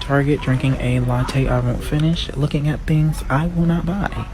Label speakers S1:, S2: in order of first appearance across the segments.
S1: Target drinking a latte I won't finish, looking at things I will not buy.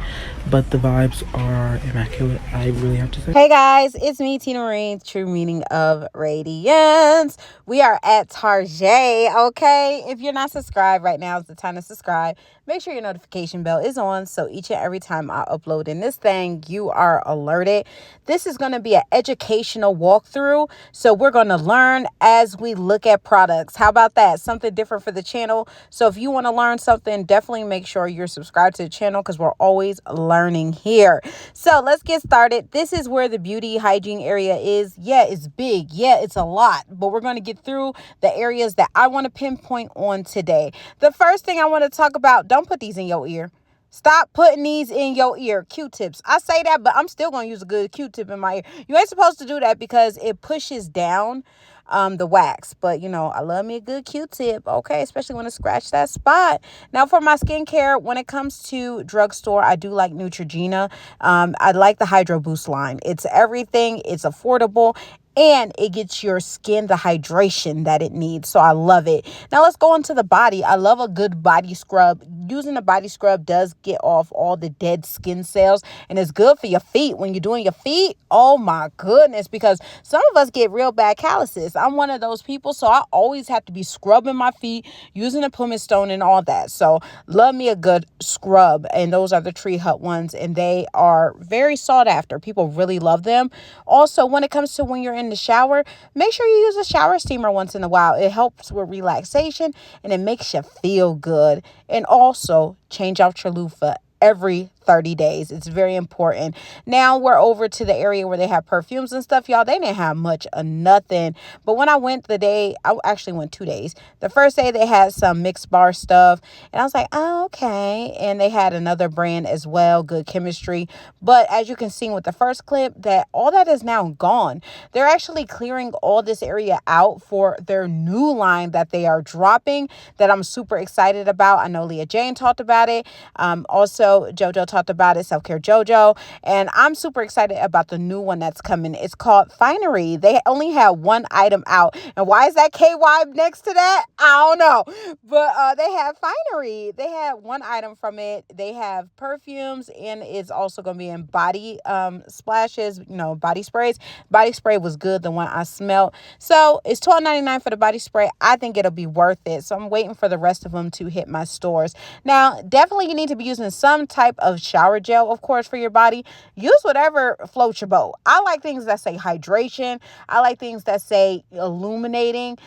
S1: But the vibes are immaculate, I really have to say.
S2: Hey guys, it's me, Tina Marine, true meaning of radiance. We are at Target, okay? If you're not subscribed right now, is the time to subscribe. Make sure your notification bell is on so each and every time I upload in this thing, you are alerted. This is going to be an educational walkthrough, so we're going to learn as we look at products. How about that? Something different for the channel. So if you want to learn something, definitely make sure you're subscribed to the channel because we're always learning here. So let's get started. This is where the beauty hygiene area is. Yeah, it's big. Yeah, it's a lot, but we're going to get through the areas that I want to pinpoint on today. The first thing I want to talk about, don't put these in your ear. Stop putting these in your ear. Q-tips. I say that, but I'm still going to use a good Q-tip in my ear. You ain't supposed to do that because it pushes down the wax. But, you know, I love me a good Q-tip, okay, especially when it scratch that spot. Now, for my skincare, when it comes to drugstore, I do like Neutrogena. I like the Hydro Boost line. It's everything. It's affordable. And it gets your skin the hydration that it needs. So I love it. Now let's go into the body. I love a good body scrub. Using a body scrub does get off all the dead skin cells. And it's good for your feet. When you're doing your feet, oh my goodness. Because some of us get real bad calluses. I'm one of those people. So I always have to be scrubbing my feet, using a pumice stone and all that. So love me a good scrub. And those are the Tree Hut ones. And they are very sought after. People really love them. Also, when it comes to when you're in the shower, make sure you use a shower steamer once in a while. It helps with relaxation and it makes you feel good. And also change out your loofah every 30 days. It's very important. Now we're over to the area where they have perfumes and stuff, y'all. They didn't have much of nothing. But when I went I actually went 2 days. The first day they had some mixed bar stuff. And I was like, oh, okay. And they had another brand as well, Good Chemistry. But as you can see with the first clip, that all that is now gone. They're actually clearing all this area out for their new line that they are dropping that I'm super excited about. I know Leah Jane talked about it. Also, JoJo talked about it, Self-Care JoJo. And I'm super excited about the new one that's coming. It's called Finery. They only had one item out. And why is that KY next to that? I don't know. But they have Finery. They had one item from it. They have perfumes and it's also going to be in body splashes, you know, body sprays. Body spray was good, the one I smelled. So it's $12.99 for the body spray. I think it'll be worth it. So I'm waiting for the rest of them to hit my stores. Now, definitely you need to be using some type of shower gel, of course, for your body. Use whatever floats your boat. I like things that say hydration. I like things that say illuminating,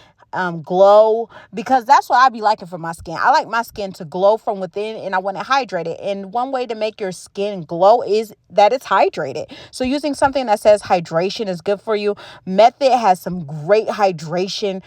S2: glow, because that's what I be liking for my skin. I like my skin to glow from within and I want it hydrated. And one way to make your skin glow is that it's hydrated. So using something that says hydration is good for you. Method has some great hydration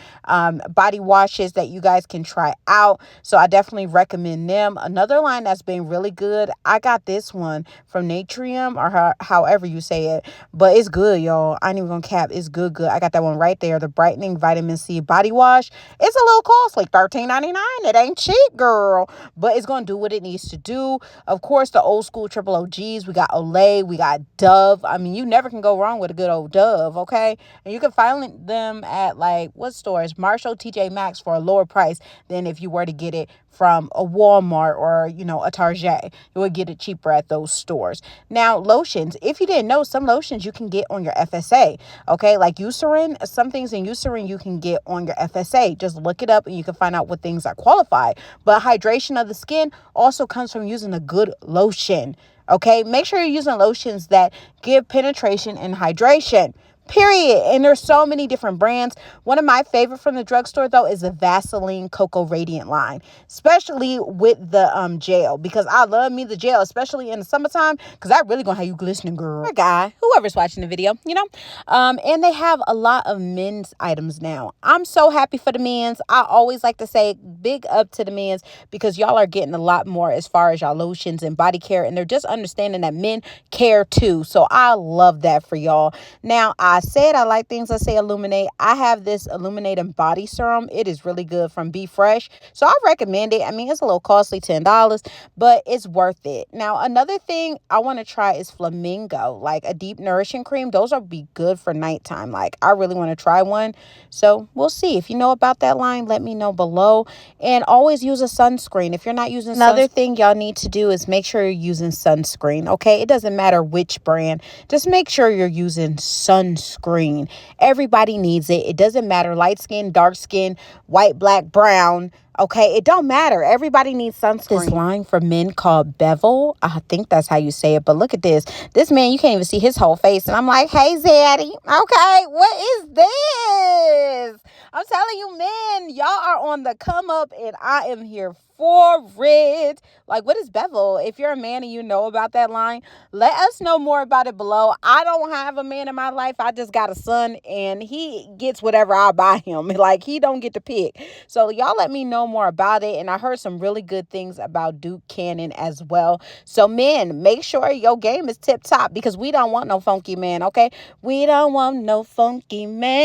S2: body washes that you guys can try out. So I definitely recommend them. Another line that's been really good, I got this one from Natrium or however you say it, but it's good, y'all. I ain't even gonna cap. It's good. I got that one right there. The Brightening Vitamin C Body Wash. It's a little costly, $13.99. It ain't cheap, girl, but it's going to do what it needs to do. Of course, the old school triple OGs. We got Olay. We got Dove. I mean, you never can go wrong with a good old Dove, okay? And you can find them at, like, what stores? Marshall, TJ Maxx for a lower price than if you were to get it from a Walmart or, you know, a Target. You would get it cheaper at those stores. Now, lotions. If you didn't know, some lotions you can get on your FSA, okay? Like Eucerin. Some things in Eucerin you can get on your FSA. Just look it up and you can find out what things are qualified. But hydration of the skin also comes from using a good lotion, okay? Make sure you're using lotions that give penetration and hydration. Period. And there's so many different brands. One of my favorite from the drugstore, though, is the Vaseline Cocoa Radiant line, especially with the gel, because I love me the gel, especially in the summertime, because that really gonna have you glistening, girl. Or guy, whoever's watching the video, you know. And they have a lot of men's items now. I'm so happy for the men's. I always like to say big up to the men's because y'all are getting a lot more as far as y'all lotions and body care, and they're just understanding that men care too. So I love that for y'all. Now, I I said I like things that say illuminate. I have this illuminating body serum. It is really good from Be Fresh. So I recommend it. I mean, it's a little costly, $10, but it's worth it. Now, another thing I want to try is Flamingo, like a deep nourishing cream. Those are be good for nighttime. Like, I really want to try one. So we'll see. If you know about that line, let me know below. And always use a sunscreen. If you're not using another thing y'all need to do is make sure you're using sunscreen. Okay, it doesn't matter which brand, just make sure you're using sunscreen. Everybody needs it. It doesn't matter, light skin, dark skin, white, black, brown. Okay, it don't matter. Everybody needs sunscreen. This line for men called Bevel. I think that's how you say it. But look at this. This man, you can't even see his whole face. And I'm like, hey, Zaddy. Okay, what is this? I'm telling you, men, y'all are on the come up and I am here for it. Like, what is Bevel? If you're a man and you know about that line, let us know more about it below. I don't have a man in my life. I just got a son and he gets whatever I buy him. Like, he don't get to pick. So y'all let me know more about it. And I heard some really good things about Duke Cannon as well. So men, make sure your game is tip top because we don't want no funky man. Okay, we don't want no funky man.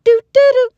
S2: Do do do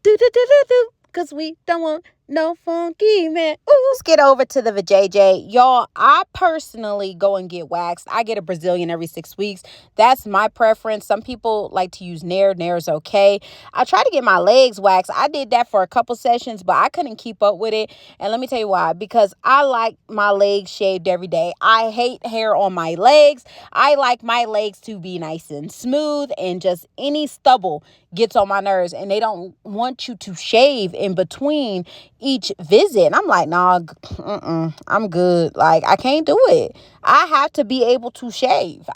S2: do do do do do. Cause we don't want no funky man. Ooh. Let's get over to the vajayjay. Y'all, I personally go and get waxed. I get a Brazilian every 6 weeks. That's my preference. Some people like to use Nair. Nair is okay. I try to get my legs waxed. I did that for a couple sessions, but I couldn't keep up with it. And let me tell you why. Because I like my legs shaved every day. I hate hair on my legs. I like my legs to be nice and smooth, and just any stubble gets on my nerves, and they don't want you to shave in between each visit. And I'm like, nah, I'm good. Like, I can't do it. I have to be able to shave.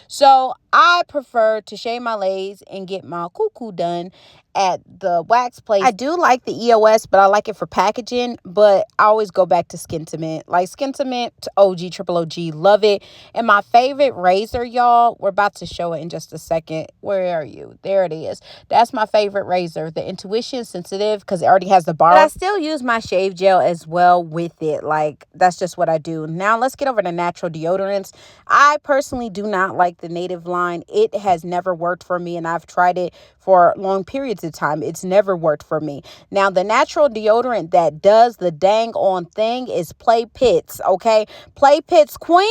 S2: So I prefer to shave my legs and get my cuckoo done at the wax place. I do like the EOS, but I like it for packaging, but I always go back to Skin Cement. Like Skin Cement, OG, triple OG, love it. And my favorite razor, y'all, we're about to show it in just a second. Where are you? There it is. That's my favorite razor, the Intuition Sensitive, because it already has the bar. But I still use my shave gel as well with it. Like, that's just what I do. Now let's get over to natural deodorants. I personally do not like the Native line. It has never worked for me, and I've tried it for long periods of time. It's never worked for me. Now, the natural deodorant that does the dang on thing is Play Pits, okay? Play Pits Queen,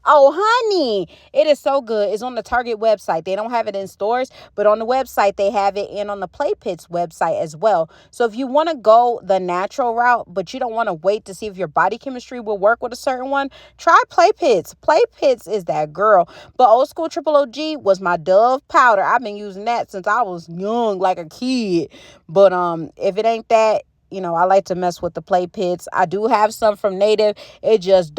S2: oh honey, it is so good. It's on the Target website. They don't have it in stores, but on the website they have it, and on the Play Pits website as well. So if you want to go the natural route, but you don't want to wait to see if your body chemistry will work with a certain one, try Play Pits. Play Pits is that girl. But Old School Triple OG was my Dove powder. I've been using that since I was young, like a kid. But if it ain't that, I like to mess with the Play Pits. I do have some from Native. It just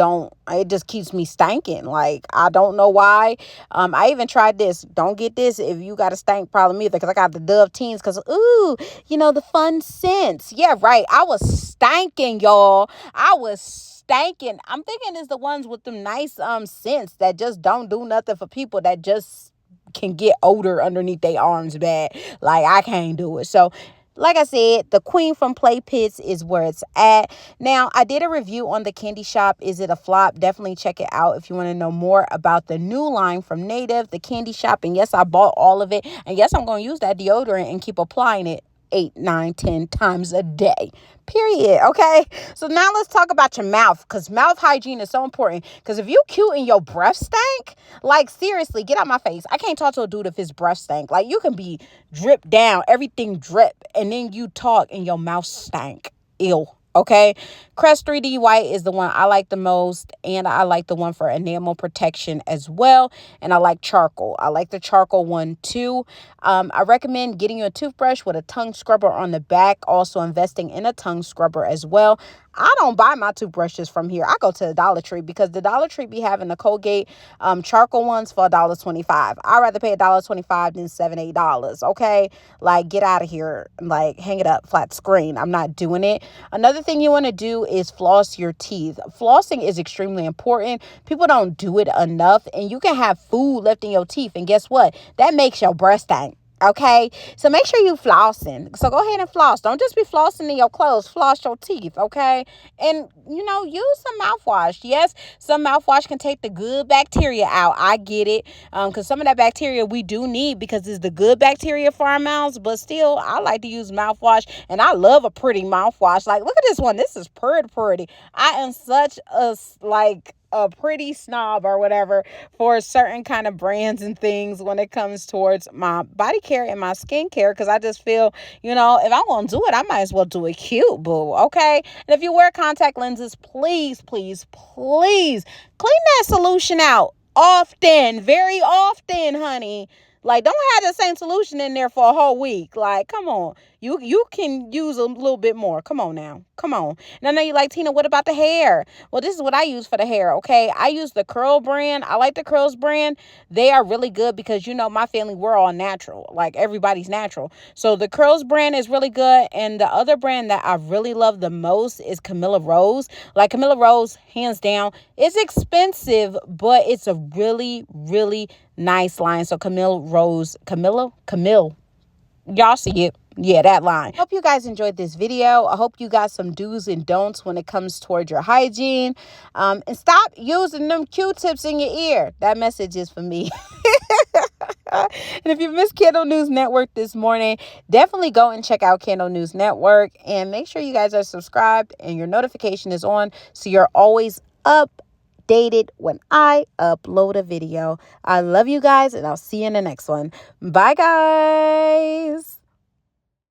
S2: keeps me stanking. Like, I don't know why. I even tried this. Don't get this if you got a stank problem either, because I got the Dove Teens, because the fun scents. Yeah, right. I was stanking, y'all. I was stanking. I'm thinking it's the ones with them nice scents that just don't do nothing for people that just can get odor underneath their arms bad. Like, I can't do it. So like I said, the Queen from Play Pits is where it's at. Now, I did a review on the Candy Shop. Is it a flop? Definitely check it out if you want to know more about the new line from Native, the Candy Shop. And yes, I bought all of it. And yes, I'm going to use that deodorant and keep applying it 8, 9, 10 times a day. Period. Okay. So now let's talk about your mouth, because mouth hygiene is so important. Because if you cute and your breath stank, like, seriously, get out my face. I can't talk to a dude if his breath stank. Like, you can be drip down, everything drip, and then you talk and your mouth stank. Ew. Okay. Crest 3D White is the one I like the most, and I like the one for enamel protection as well. And I like charcoal. I like the charcoal one too. I recommend getting you a toothbrush with a tongue scrubber on the back. Also investing in a tongue scrubber as well. I don't buy my toothbrushes from here. I go to the Dollar Tree, because the Dollar Tree be having the Colgate charcoal ones for $1.25. I'd rather pay $1.25 than $7, $8. Okay, like, get out of here. Like, hang it up, flat screen. I'm not doing it. Another thing you want to do is floss your teeth. Flossing is extremely important. People don't do it enough, and you can have food left in your teeth, and guess what? That makes your breath stank. Okay, so make sure you flossing. So go ahead and floss. Don't just be flossing in your clothes. Floss your teeth, okay? And use some mouthwash. Yes, some mouthwash can take the good bacteria out. I get it, because some of that bacteria we do need because it's the good bacteria for our mouths. But still, I like to use mouthwash, and I love a pretty mouthwash. Like, look at this one. This is pretty. I am such a pretty snob or whatever for certain kind of brands and things when it comes towards my body care and my skincare, because I just feel, if I'm going to do it, I might as well do it cute, boo. Okay. And if you wear contact lenses, please clean that solution out often, very often, honey. Like, don't have the same solution in there for a whole week. Like, come on. You can use a little bit more. Come on now. Come on. And I know you like, Tina, what about the hair? Well, this is what I use for the hair, okay? I use the Curl brand. I like the Curls brand. They are really good because, my family, we're all natural. Like, everybody's natural. So the Curls brand is really good. And the other brand that I really love the most is Camilla Rose. Like, Camilla Rose, hands down, it's expensive, but it's a really, really nice line. So Camille, y'all see it. Yeah, that line. Hope you guys enjoyed this video. I hope you got some do's and don'ts when it comes toward your hygiene. And stop using them Q-tips in your ear. That message is for me. And if you missed Candle News Network this morning, definitely go and check out Candle News Network. And make sure you guys are subscribed and your notification is on so you're always updated when I upload a video. I love you guys, and I'll see you in the next one. Bye, guys.